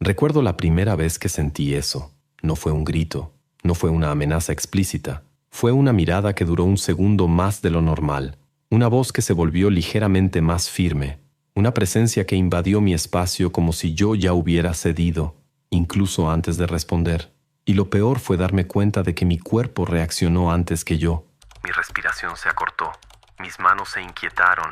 Recuerdo la primera vez que sentí eso. No fue un grito, no fue una amenaza explícita. Fue una mirada que duró un segundo más de lo normal. Una voz que se volvió ligeramente más firme. Una presencia que invadió mi espacio como si yo ya hubiera cedido, incluso antes de responder. Y lo peor fue darme cuenta de que mi cuerpo reaccionó antes que yo. Mi respiración se acortó. Mis manos se inquietaron.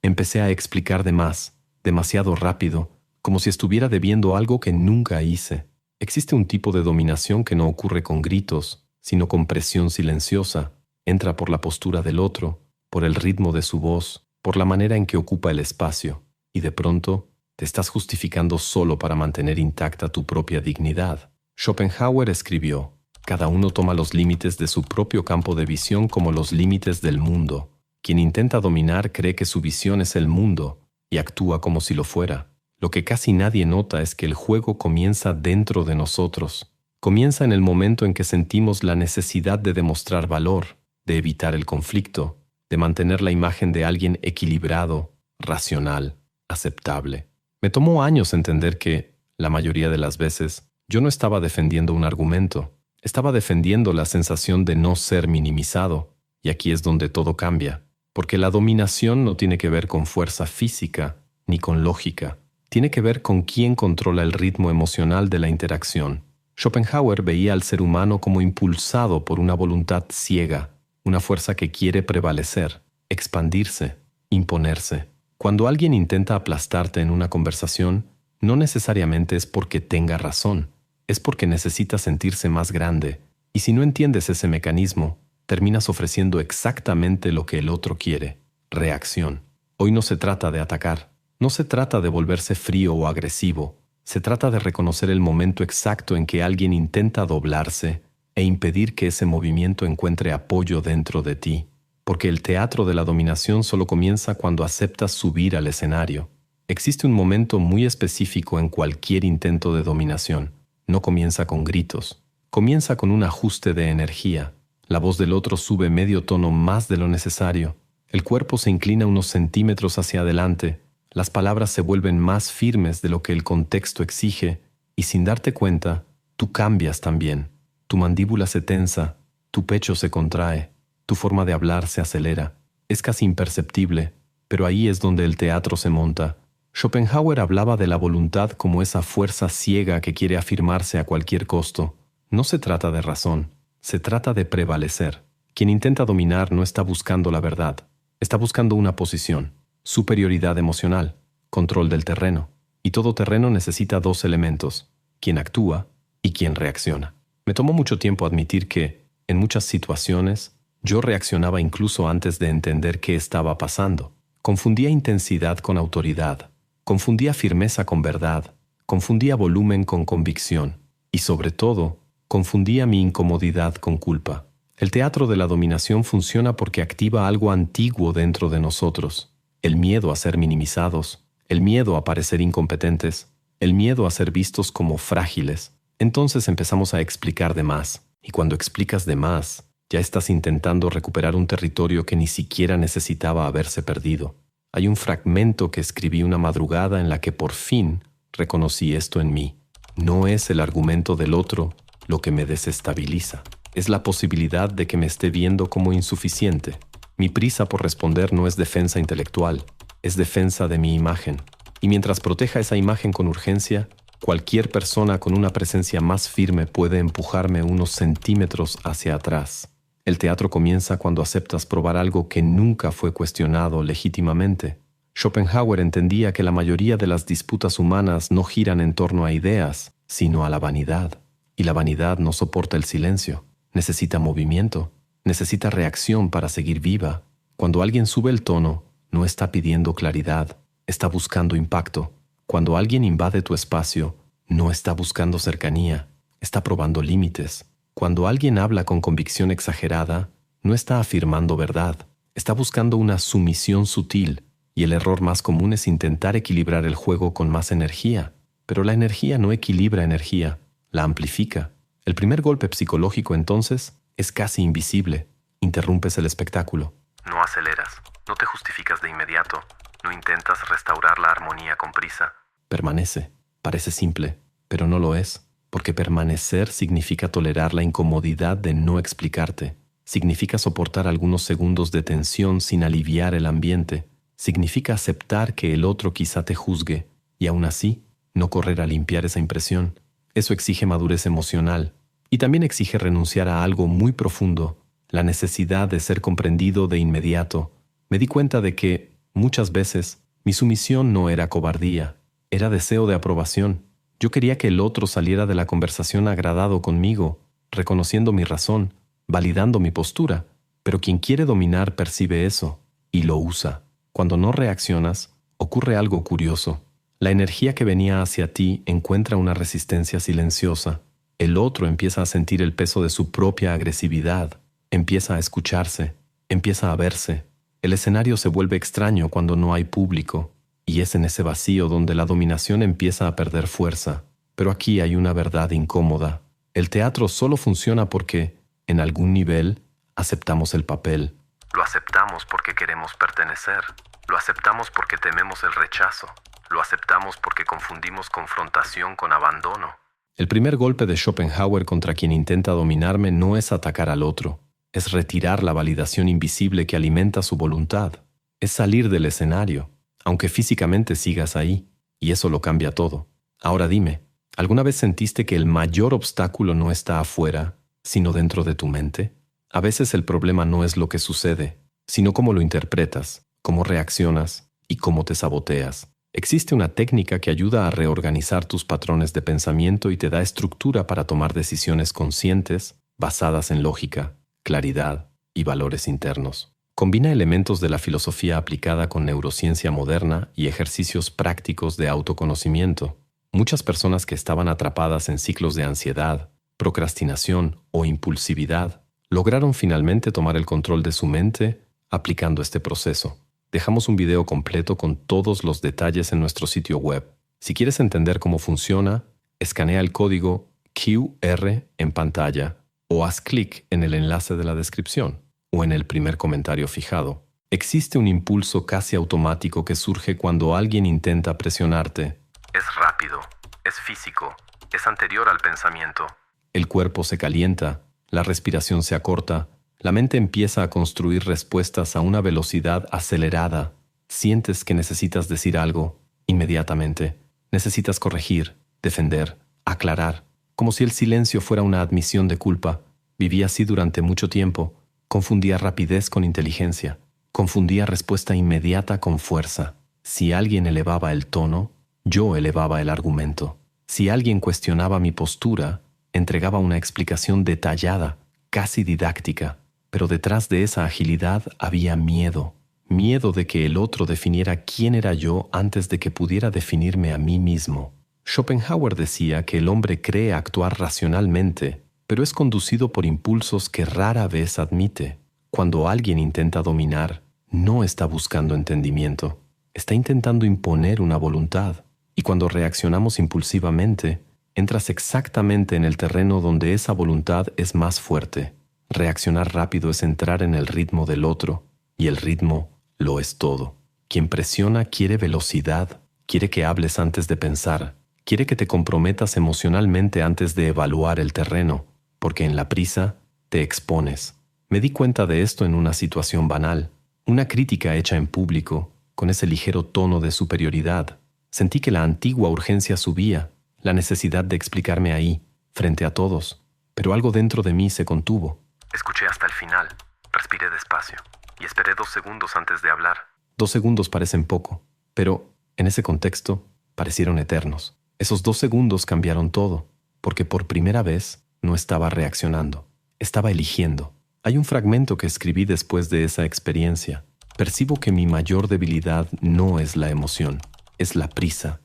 Empecé a explicar de más, demasiado rápido, como si estuviera debiendo algo que nunca hice. Existe un tipo de dominación que no ocurre con gritos, sino con presión silenciosa. Entra por la postura del otro, por el ritmo de su voz, por la manera en que ocupa el espacio. Y de pronto, te estás justificando solo para mantener intacta tu propia dignidad. Schopenhauer escribió: cada uno toma los límites de su propio campo de visión como los límites del mundo. Quien intenta dominar cree que su visión es el mundo y actúa como si lo fuera. Lo que casi nadie nota es que el juego comienza dentro de nosotros. Comienza en el momento en que sentimos la necesidad de demostrar valor, de evitar el conflicto, de mantener la imagen de alguien equilibrado, racional, aceptable. Me tomó años entender que, la mayoría de las veces, yo no estaba defendiendo un argumento. Estaba defendiendo la sensación de no ser minimizado. Y aquí es donde todo cambia. Porque la dominación no tiene que ver con fuerza física ni con lógica. Tiene que ver con quién controla el ritmo emocional de la interacción. Schopenhauer veía al ser humano como impulsado por una voluntad ciega, una fuerza que quiere prevalecer, expandirse, imponerse. Cuando alguien intenta aplastarte en una conversación, no necesariamente es porque tenga razón, es porque necesita sentirse más grande. Y si no entiendes ese mecanismo, terminas ofreciendo exactamente lo que el otro quiere: reacción. Hoy no se trata de atacar, no se trata de volverse frío o agresivo, se trata de reconocer el momento exacto en que alguien intenta doblarse e impedir que ese movimiento encuentre apoyo dentro de ti. Porque el teatro de la dominación solo comienza cuando aceptas subir al escenario. Existe un momento muy específico en cualquier intento de dominación. No comienza con gritos, comienza con un ajuste de energía. La voz del otro sube medio tono más de lo necesario. El cuerpo se inclina unos centímetros hacia adelante. Las palabras se vuelven más firmes de lo que el contexto exige. Y sin darte cuenta, tú cambias también. Tu mandíbula se tensa, tu pecho se contrae, tu forma de hablar se acelera. Es casi imperceptible, pero ahí es donde el teatro se monta. Schopenhauer hablaba de la voluntad como esa fuerza ciega que quiere afirmarse a cualquier costo. No se trata de razón. Se trata de prevalecer. Quien intenta dominar no está buscando la verdad. Está buscando una posición, superioridad emocional, control del terreno. Y todo terreno necesita dos elementos: quien actúa y quien reacciona. Me tomó mucho tiempo admitir que, en muchas situaciones, yo reaccionaba incluso antes de entender qué estaba pasando. Confundía intensidad con autoridad. Confundía firmeza con verdad. Confundía volumen con convicción. Y sobre todo, confundía mi incomodidad con culpa. El teatro de la dominación funciona porque activa algo antiguo dentro de nosotros: el miedo a ser minimizados, el miedo a parecer incompetentes, el miedo a ser vistos como frágiles. Entonces empezamos a explicar de más. Y cuando explicas de más, ya estás intentando recuperar un territorio que ni siquiera necesitaba haberse perdido. Hay un fragmento que escribí una madrugada en la que por fin reconocí esto en mí. No es el argumento del otro lo que me desestabiliza. Es la posibilidad de que me esté viendo como insuficiente. Mi prisa por responder no es defensa intelectual, es defensa de mi imagen. Y mientras proteja esa imagen con urgencia, cualquier persona con una presencia más firme puede empujarme unos centímetros hacia atrás. El teatro comienza cuando aceptas probar algo que nunca fue cuestionado legítimamente. Schopenhauer entendía que la mayoría de las disputas humanas no giran en torno a ideas, sino a la vanidad. Y la vanidad no soporta el silencio. Necesita movimiento, necesita reacción para seguir viva. Cuando alguien sube el tono, no está pidiendo claridad, está buscando impacto. Cuando alguien invade tu espacio, no está buscando cercanía, está probando límites. Cuando alguien habla con convicción exagerada, no está afirmando verdad, está buscando una sumisión sutil. Y el error más común es intentar equilibrar el juego con más energía. Pero la energía no equilibra energía, la amplifica. El primer golpe psicológico, entonces, es casi invisible. Interrumpes el espectáculo. No aceleras, no te justificas de inmediato, no intentas restaurar la armonía con prisa. Permanece, parece simple, pero no lo es, porque permanecer significa tolerar la incomodidad de no explicarte, significa soportar algunos segundos de tensión sin aliviar el ambiente, significa aceptar que el otro quizá te juzgue y aún así no correr a limpiar esa impresión. Eso exige madurez emocional y también exige renunciar a algo muy profundo, la necesidad de ser comprendido de inmediato. Me di cuenta de que, muchas veces, mi sumisión no era cobardía, era deseo de aprobación. Yo quería que el otro saliera de la conversación agradado conmigo, reconociendo mi razón, validando mi postura, pero quien quiere dominar percibe eso y lo usa. Cuando no reaccionas, ocurre algo curioso. La energía que venía hacia ti encuentra una resistencia silenciosa. El otro empieza a sentir el peso de su propia agresividad, empieza a escucharse, empieza a verse. El escenario se vuelve extraño cuando no hay público, y es en ese vacío donde la dominación empieza a perder fuerza. Pero aquí hay una verdad incómoda. El teatro solo funciona porque, en algún nivel, aceptamos el papel. Lo aceptamos porque queremos pertenecer. Lo aceptamos porque tememos el rechazo. Lo aceptamos porque confundimos confrontación con abandono. El primer golpe de Schopenhauer contra quien intenta dominarme no es atacar al otro. Es retirar la validación invisible que alimenta su voluntad. Es salir del escenario, aunque físicamente sigas ahí, y eso lo cambia todo. Ahora dime, ¿alguna vez sentiste que el mayor obstáculo no está afuera, sino dentro de tu mente? A veces el problema no es lo que sucede, sino cómo lo interpretas, cómo reaccionas y cómo te saboteas. Existe una técnica que ayuda a reorganizar tus patrones de pensamiento y te da estructura para tomar decisiones conscientes, basadas en lógica, claridad y valores internos. Combina elementos de la filosofía aplicada con neurociencia moderna y ejercicios prácticos de autoconocimiento. Muchas personas que estaban atrapadas en ciclos de ansiedad, procrastinación o impulsividad lograron finalmente tomar el control de su mente aplicando este proceso. Dejamos un video completo con todos los detalles en nuestro sitio web. Si quieres entender cómo funciona, escanea el código QR en pantalla o haz clic en el enlace de la descripción o en el primer comentario fijado. Existe un impulso casi automático que surge cuando alguien intenta presionarte. Es rápido, es físico, es anterior al pensamiento. El cuerpo se calienta, la respiración se acorta, la mente empieza a construir respuestas a una velocidad acelerada. Sientes que necesitas decir algo inmediatamente. Necesitas corregir, defender, aclarar, como si el silencio fuera una admisión de culpa. Viví así durante mucho tiempo. Confundía rapidez con inteligencia. Confundía respuesta inmediata con fuerza. Si alguien elevaba el tono, yo elevaba el argumento. Si alguien cuestionaba mi postura, entregaba una explicación detallada, casi didáctica. Pero detrás de esa agilidad había miedo. Miedo de que el otro definiera quién era yo antes de que pudiera definirme a mí mismo. Schopenhauer decía que el hombre cree actuar racionalmente, pero es conducido por impulsos que rara vez admite. Cuando alguien intenta dominar, no está buscando entendimiento. Está intentando imponer una voluntad. Y cuando reaccionamos impulsivamente, entras exactamente en el terreno donde esa voluntad es más fuerte. Reaccionar rápido es entrar en el ritmo del otro, y el ritmo lo es todo. Quien presiona quiere velocidad, quiere que hables antes de pensar, quiere que te comprometas emocionalmente antes de evaluar el terreno, porque en la prisa te expones. Me di cuenta de esto en una situación banal, una crítica hecha en público, con ese ligero tono de superioridad. Sentí que la antigua urgencia subía, la necesidad de explicarme ahí, frente a todos, pero algo dentro de mí se contuvo. Escuché hasta el final, respiré despacio y esperé 2 segundos antes de hablar. 2 segundos parecen poco, pero en ese contexto parecieron eternos. Esos 2 segundos cambiaron todo, porque por primera vez no estaba reaccionando, estaba eligiendo. Hay un fragmento que escribí después de esa experiencia. Percibo que mi mayor debilidad no es la emoción, es la prisa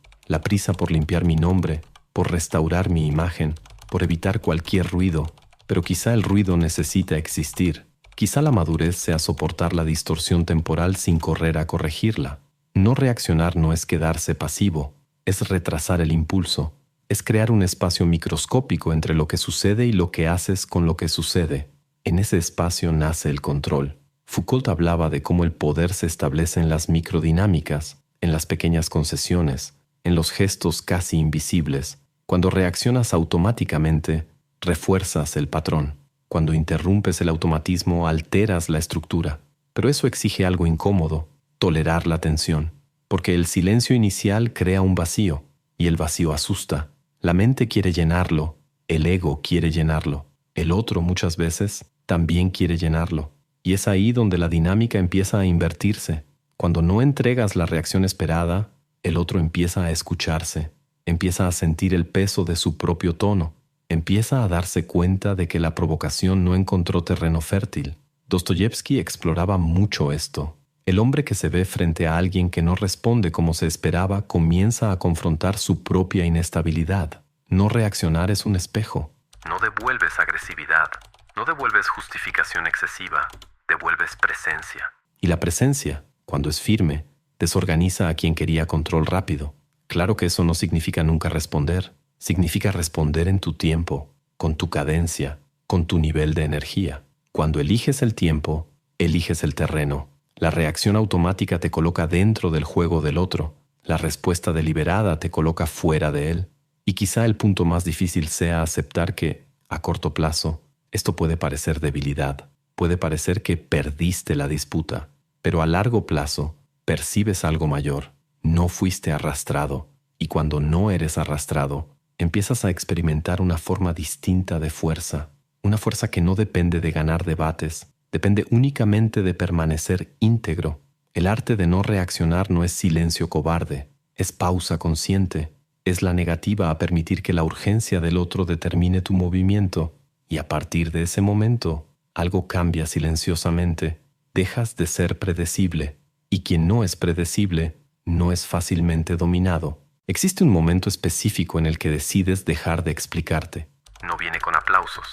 por limpiar mi nombre, por restaurar mi imagen, por evitar cualquier ruido. Pero quizá el ruido necesita existir. Quizá la madurez sea soportar la distorsión temporal sin correr a corregirla. No reaccionar no es quedarse pasivo, es retrasar el impulso, es crear un espacio microscópico entre lo que sucede y lo que haces con lo que sucede. En ese espacio nace el control. Foucault hablaba de cómo el poder se establece en las microdinámicas, en las pequeñas concesiones, en los gestos casi invisibles. Cuando reaccionas automáticamente, refuerzas el patrón. Cuando interrumpes el automatismo, alteras la estructura. Pero eso exige algo incómodo, tolerar la tensión. Porque el silencio inicial crea un vacío, y el vacío asusta. La mente quiere llenarlo, el ego quiere llenarlo. El otro muchas veces también quiere llenarlo. Y es ahí donde la dinámica empieza a invertirse. Cuando no entregas la reacción esperada, el otro empieza a escucharse, empieza a sentir el peso de su propio tono, empieza a darse cuenta de que la provocación no encontró terreno fértil. Dostoyevsky exploraba mucho esto. El hombre que se ve frente a alguien que no responde como se esperaba comienza a confrontar su propia inestabilidad. No reaccionar es un espejo. No devuelves agresividad, no devuelves justificación excesiva, devuelves presencia. Y la presencia, cuando es firme, desorganiza a quien quería control rápido. Claro que eso no significa nunca responder. Significa responder en tu tiempo, con tu cadencia, con tu nivel de energía. Cuando eliges el tiempo, eliges el terreno. La reacción automática te coloca dentro del juego del otro. La respuesta deliberada te coloca fuera de él. Y quizá el punto más difícil sea aceptar que, a corto plazo, esto puede parecer debilidad. Puede parecer que perdiste la disputa. Pero a largo plazo, percibes algo mayor. No fuiste arrastrado. Y cuando no eres arrastrado, empiezas a experimentar una forma distinta de fuerza. Una fuerza que no depende de ganar debates. Depende únicamente de permanecer íntegro. El arte de no reaccionar no es silencio cobarde. Es pausa consciente. Es la negativa a permitir que la urgencia del otro determine tu movimiento. Y a partir de ese momento, algo cambia silenciosamente. Dejas de ser predecible. Y quien no es predecible, no es fácilmente dominado. Existe un momento específico en el que decides dejar de explicarte. No viene con aplausos.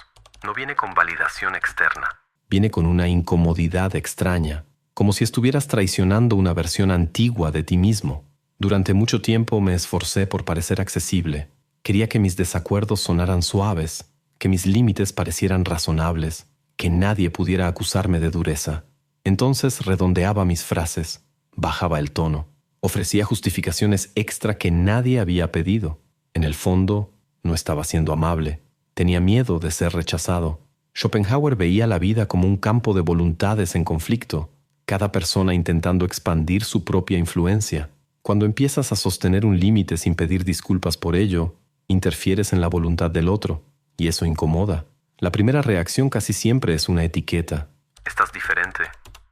No viene con validación externa. Viene con una incomodidad extraña, como si estuvieras traicionando una versión antigua de ti mismo. Durante mucho tiempo me esforcé por parecer accesible. Quería que mis desacuerdos sonaran suaves, que mis límites parecieran razonables, que nadie pudiera acusarme de dureza. Entonces redondeaba mis frases, bajaba el tono, ofrecía justificaciones extra que nadie había pedido. En el fondo, no estaba siendo amable. Tenía miedo de ser rechazado. Schopenhauer veía la vida como un campo de voluntades en conflicto, cada persona intentando expandir su propia influencia. Cuando empiezas a sostener un límite sin pedir disculpas por ello, interfieres en la voluntad del otro, y eso incomoda. La primera reacción casi siempre es una etiqueta. Estás diferente,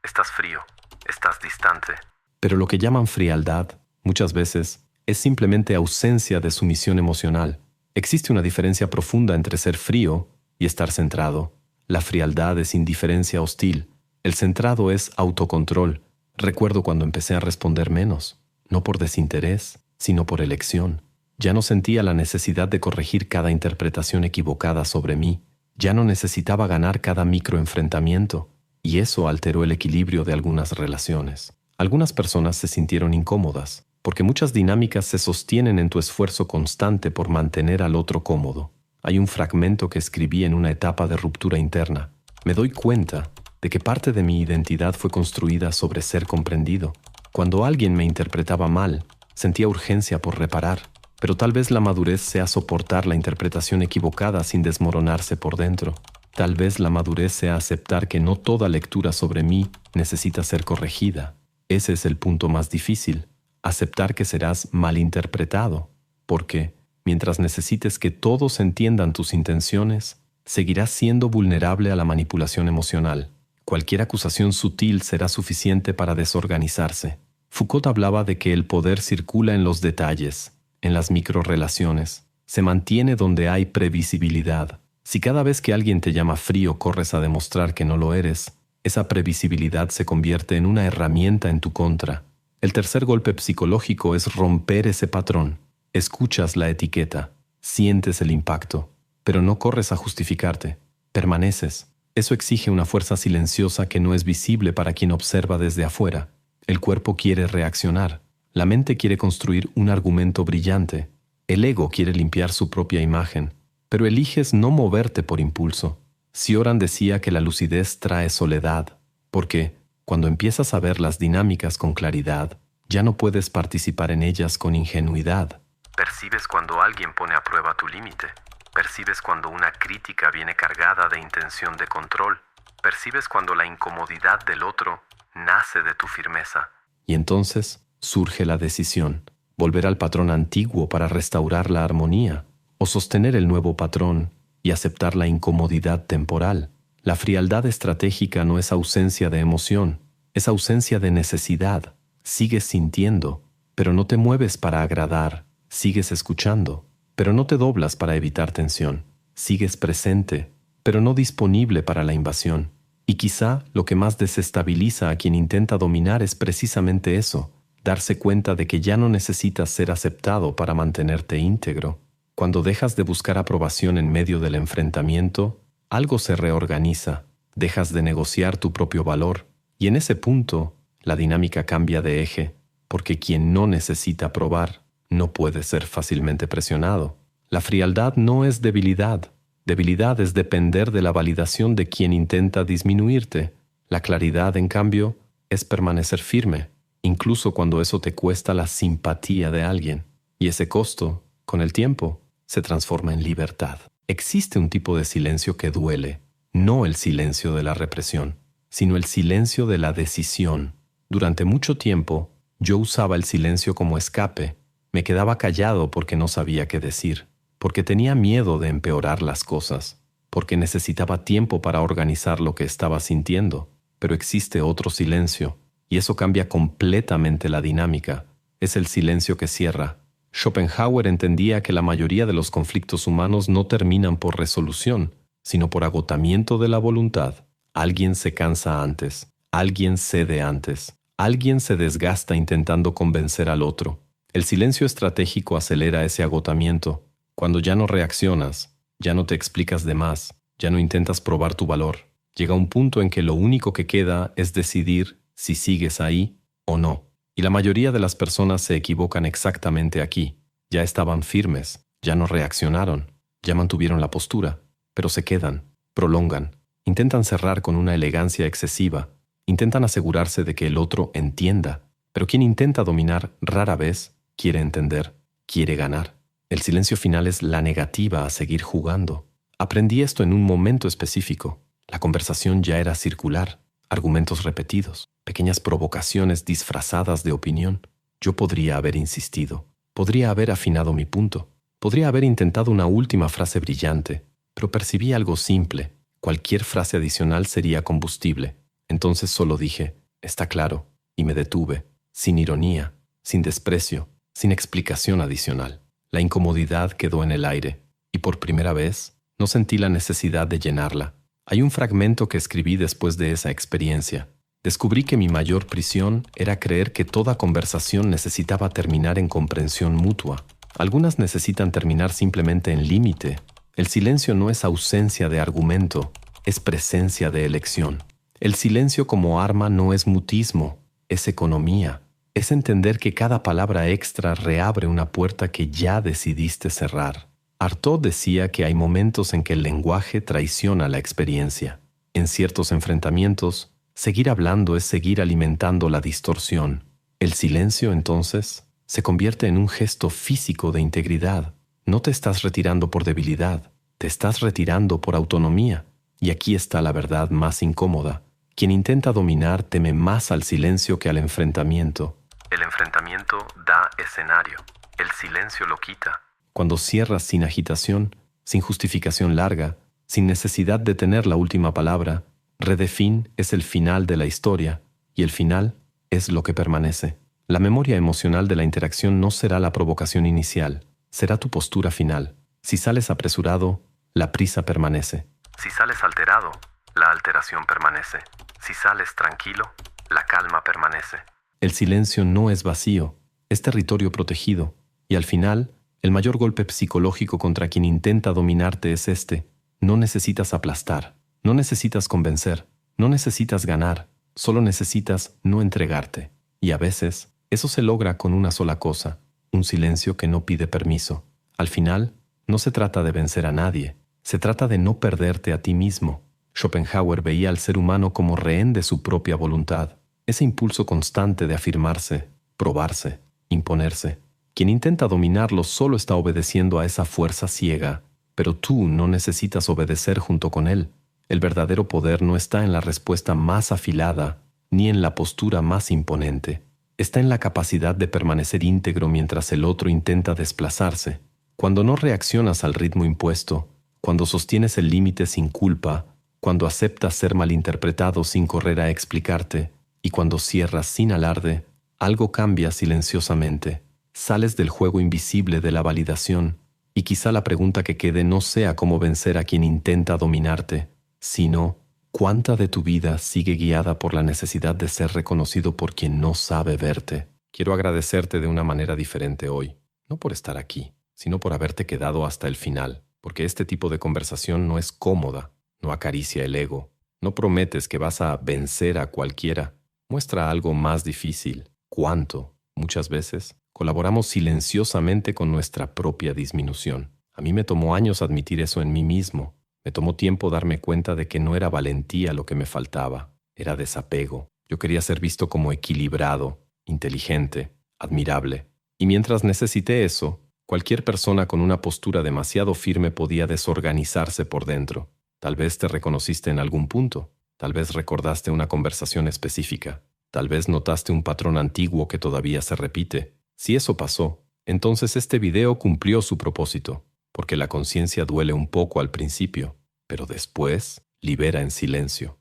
estás frío, estás distante. Pero lo que llaman frialdad, muchas veces, es simplemente ausencia de sumisión emocional. Existe una diferencia profunda entre ser frío y estar centrado. La frialdad es indiferencia hostil. El centrado es autocontrol. Recuerdo cuando empecé a responder menos, no por desinterés, sino por elección. Ya no sentía la necesidad de corregir cada interpretación equivocada sobre mí. Ya no necesitaba ganar cada microenfrentamiento. Y eso alteró el equilibrio de algunas relaciones. Algunas personas se sintieron incómodas, porque muchas dinámicas se sostienen en tu esfuerzo constante por mantener al otro cómodo. Hay un fragmento que escribí en una etapa de ruptura interna. Me doy cuenta de que parte de mi identidad fue construida sobre ser comprendido. Cuando alguien me interpretaba mal, sentía urgencia por reparar, pero tal vez la madurez sea soportar la interpretación equivocada sin desmoronarse por dentro. Tal vez la madurez sea aceptar que no toda lectura sobre mí necesita ser corregida. Ese es el punto más difícil, aceptar que serás malinterpretado, porque mientras necesites que todos entiendan tus intenciones, seguirás siendo vulnerable a la manipulación emocional. Cualquier acusación sutil será suficiente para desorganizarse. Foucault hablaba de que el poder circula en los detalles, en las microrelaciones. Se mantiene donde hay previsibilidad. Si cada vez que alguien te llama frío corres a demostrar que no lo eres, esa previsibilidad se convierte en una herramienta en tu contra. El tercer golpe psicológico es romper ese patrón. Escuchas la etiqueta, sientes el impacto, pero no corres a justificarte. Permaneces. Eso exige una fuerza silenciosa que no es visible para quien observa desde afuera. El cuerpo quiere reaccionar. La mente quiere construir un argumento brillante. El ego quiere limpiar su propia imagen. Pero eliges no moverte por impulso. Cioran decía que la lucidez trae soledad, porque cuando empiezas a ver las dinámicas con claridad, ya no puedes participar en ellas con ingenuidad. Percibes cuando alguien pone a prueba tu límite. Percibes cuando una crítica viene cargada de intención de control. Percibes cuando la incomodidad del otro nace de tu firmeza. Y entonces surge la decisión: volver al patrón antiguo para restaurar la armonía, o sostener el nuevo patrón y aceptar la incomodidad temporal. La frialdad estratégica no es ausencia de emoción, es ausencia de necesidad. Sigues sintiendo, pero no te mueves para agradar. Sigues escuchando, pero no te doblas para evitar tensión. Sigues presente, pero no disponible para la invasión. Y quizá lo que más desestabiliza a quien intenta dominar es precisamente eso: darse cuenta de que ya no necesitas ser aceptado para mantenerte íntegro. Cuando dejas de buscar aprobación en medio del enfrentamiento, algo se reorganiza, dejas de negociar tu propio valor, y en ese punto la dinámica cambia de eje, porque quien no necesita aprobar no puede ser fácilmente presionado. La frialdad no es debilidad. Debilidad es depender de la validación de quien intenta disminuirte. La claridad, en cambio, es permanecer firme, incluso cuando eso te cuesta la simpatía de alguien. Y ese costo, con el tiempo, se transforma en libertad. Existe un tipo de silencio que duele, no el silencio de la represión, sino el silencio de la decisión. Durante mucho tiempo, yo usaba el silencio como escape. Me quedaba callado porque no sabía qué decir, porque tenía miedo de empeorar las cosas, porque necesitaba tiempo para organizar lo que estaba sintiendo. Pero existe otro silencio, y eso cambia completamente la dinámica. Es el silencio que cierra. Schopenhauer entendía que la mayoría de los conflictos humanos no terminan por resolución, sino por agotamiento de la voluntad. Alguien se cansa antes, alguien cede antes, alguien se desgasta intentando convencer al otro. El silencio estratégico acelera ese agotamiento. Cuando ya no reaccionas, ya no te explicas de más, ya no intentas probar tu valor. Llega un punto en que lo único que queda es decidir si sigues ahí o no. Y la mayoría de las personas se equivocan exactamente aquí. Ya estaban firmes, ya no reaccionaron, ya mantuvieron la postura, pero se quedan, prolongan, intentan cerrar con una elegancia excesiva, intentan asegurarse de que el otro entienda. Pero quien intenta dominar rara vez quiere entender, quiere ganar. El silencio final es la negativa a seguir jugando. Aprendí esto en un momento específico. La conversación ya era circular, argumentos repetidos, pequeñas provocaciones disfrazadas de opinión. Yo podría haber insistido, podría haber afinado mi punto, podría haber intentado una última frase brillante, pero percibí algo simple. Cualquier frase adicional sería combustible. Entonces solo dije: está claro, y me detuve, sin ironía, sin desprecio, sin explicación adicional. La incomodidad quedó en el aire, y por primera vez no sentí la necesidad de llenarla. Hay un fragmento que escribí después de esa experiencia. Descubrí que mi mayor prisión era creer que toda conversación necesitaba terminar en comprensión mutua. Algunas necesitan terminar simplemente en límite. El silencio no es ausencia de argumento, es presencia de elección. El silencio como arma no es mutismo, es economía. Es entender que cada palabra extra reabre una puerta que ya decidiste cerrar. Artaud decía que hay momentos en que el lenguaje traiciona la experiencia. En ciertos enfrentamientos, seguir hablando es seguir alimentando la distorsión. El silencio, entonces, se convierte en un gesto físico de integridad. No te estás retirando por debilidad, te estás retirando por autonomía. Y aquí está la verdad más incómoda. Quien intenta dominar teme más al silencio que al enfrentamiento. El enfrentamiento da escenario, el silencio lo quita. Cuando cierras sin agitación, sin justificación larga, sin necesidad de tener la última palabra, redefin es el final de la historia, y el final es lo que permanece. La memoria emocional de la interacción no será la provocación inicial, será tu postura final. Si sales apresurado, la prisa permanece. Si sales alterado, la alteración permanece. Si sales tranquilo, la calma permanece. El silencio no es vacío, es territorio protegido, y al final, el mayor golpe psicológico contra quien intenta dominarte es este: no necesitas aplastar, no necesitas convencer, no necesitas ganar, solo necesitas no entregarte. Y a veces, eso se logra con una sola cosa: un silencio que no pide permiso. Al final, no se trata de vencer a nadie, se trata de no perderte a ti mismo. Schopenhauer veía al ser humano como rehén de su propia voluntad. Ese impulso constante de afirmarse, probarse, imponerse. Quien intenta dominarlo solo está obedeciendo a esa fuerza ciega, pero tú no necesitas obedecer junto con él. El verdadero poder no está en la respuesta más afilada, ni en la postura más imponente. Está en la capacidad de permanecer íntegro mientras el otro intenta desplazarse. Cuando no reaccionas al ritmo impuesto, cuando sostienes el límite sin culpa, cuando aceptas ser malinterpretado sin correr a explicarte, y cuando cierras sin alarde, algo cambia silenciosamente. Sales del juego invisible de la validación, y quizá la pregunta que quede no sea cómo vencer a quien intenta dominarte, sino ¿cuánta de tu vida sigue guiada por la necesidad de ser reconocido por quien no sabe verte? Quiero agradecerte de una manera diferente hoy, no por estar aquí, sino por haberte quedado hasta el final, porque este tipo de conversación no es cómoda, no acaricia el ego, no prometes que vas a vencer a cualquiera, muestra algo más difícil. ¿Cuánto? Muchas veces colaboramos silenciosamente con nuestra propia disminución. A mí me tomó años admitir eso en mí mismo. Me tomó tiempo darme cuenta de que no era valentía lo que me faltaba, era desapego. Yo quería ser visto como equilibrado, inteligente, admirable. Y mientras necesité eso, cualquier persona con una postura demasiado firme podía desorganizarse por dentro. Tal vez te reconociste en algún punto, tal vez recordaste una conversación específica, tal vez notaste un patrón antiguo que todavía se repite. Si eso pasó, entonces este video cumplió su propósito, porque la conciencia duele un poco al principio, pero después libera en silencio.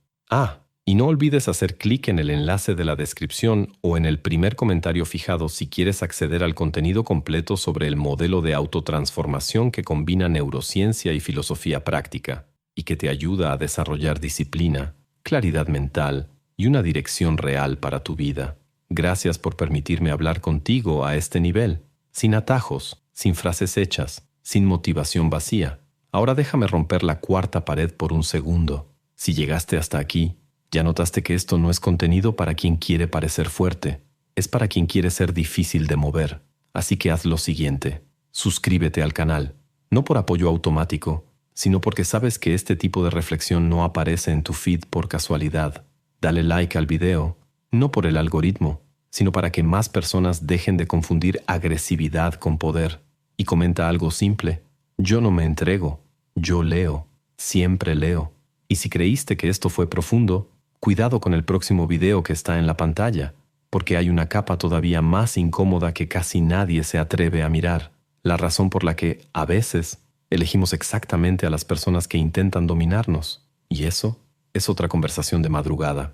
Y no olvides hacer clic en el enlace de la descripción o en el primer comentario fijado si quieres acceder al contenido completo sobre el modelo de autotransformación que combina neurociencia y filosofía práctica, y que te ayuda a desarrollar disciplina, claridad mental y una dirección real para tu vida. Gracias por permitirme hablar contigo a este nivel, sin atajos, sin frases hechas, sin motivación vacía. Ahora déjame romper la cuarta pared por un segundo. Si llegaste hasta aquí, ya notaste que esto no es contenido para quien quiere parecer fuerte, es para quien quiere ser difícil de mover. Así que haz lo siguiente, suscríbete al canal, no por apoyo automático, sino porque sabes que este tipo de reflexión no aparece en tu feed por casualidad. Dale like al video, no por el algoritmo, sino para que más personas dejen de confundir agresividad con poder. Y comenta algo simple: yo no me entrego, yo leo, siempre leo. Y si creíste que esto fue profundo, cuidado con el próximo video que está en la pantalla, porque hay una capa todavía más incómoda que casi nadie se atreve a mirar. La razón por la que, a veces, elegimos exactamente a las personas que intentan dominarnos. Y eso es otra conversación de madrugada.